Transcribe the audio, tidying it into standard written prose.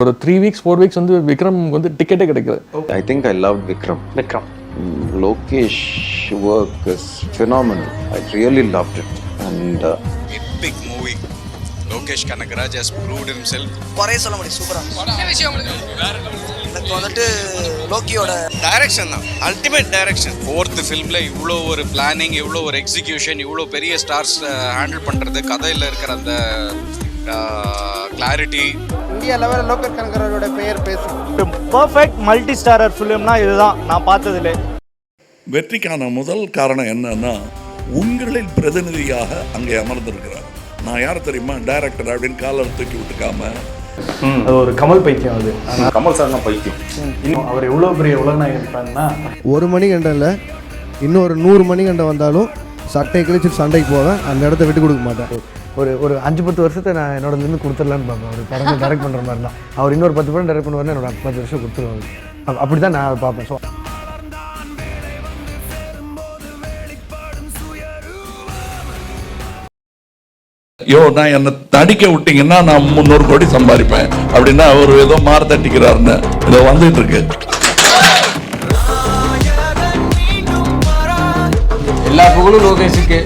ஒரு 3 weeks 4 weeks வந்து விக்ரம் வந்து டிக்கெட்டே கிடைக்கல. I think I loved Vikram. Lokesh work is phenomenal. I really loved it. And epic movie. Lokesh Kanagaraj has proved himself. குறைய சொல்ல முடியும். சூப்பரா எனக்கு வந்துட்டு லோக்கியோட டைரக்ஷன் தான் அல்டிமேட் டைரக்ஷன். ஃபோர்த் ஃபிலிமில் இவ்வளோ ஒரு பிளானிங், இவ்வளோ ஒரு எக்ஸிக்யூஷன், இவ்வளோ பெரிய ஸ்டார்ஸ் ஹேண்டில் பண்ணுறது, கதையில் இருக்கிற அந்த கிளாரிட்டி. இந்தியா லெவலில் லோகேஷ் கனகராஜோட பெயர் பேசும். பர்ஃபெக்ட் மல்டி ஸ்டாரர் ஃபிலிம்னா இதுதான் நான் பார்த்ததில்லை. வெற்றிக்கான முதல் காரணம் என்னன்னா, உங்களில் பிரதிநிதியாக அங்கே அமர்ந்திருக்கிறார். நான் யார் தெரியுமா, டைரக்டர் அப்படின்னு காலர் தூக்கி விட்டுக்காம. அது ஒரு கமல் பைத்தியம். அது கமல் சார்னா பைத்தியம். இன்னும் அவர் எவ்வளோ பெரிய உலகநாயகன் இருப்பாங்கன்னா, ஒரு மணிகண்டனில் இன்னொரு 100 மணிகண்டம் வந்தாலும் சட்டை கிழிச்சு சண்டைக்கு போவேன், அந்த இடத்த விட்டு கொடுக்க மாட்டேன். ஒரு 5-10 வருஷத்தை நான் என்னோட இருந்து கொடுத்துடலான்னு பார்ப்பேன். ஒரு படம் டைரக்ட் பண்ணுற மாதிரி தான் அவர் இன்னொரு 10 படம் டைரக்ட் பண்ணுவார்னு என்னோட 10 வருஷம் கொடுத்துருவாங்க. அப்படி தான் நான் பார்ப்பேன். ஸோ நான் என்னை தடிக்க விட்டீங்கன்னா நான் 300 கோடி சம்பாதிப்பேன் அப்படின்னா அவர் ஏதோ மாற தட்டிக்கிறாருன்னு இதை வந்துட்டு இருக்கு. எல்லா புகழும் லோகேஷுக்கு.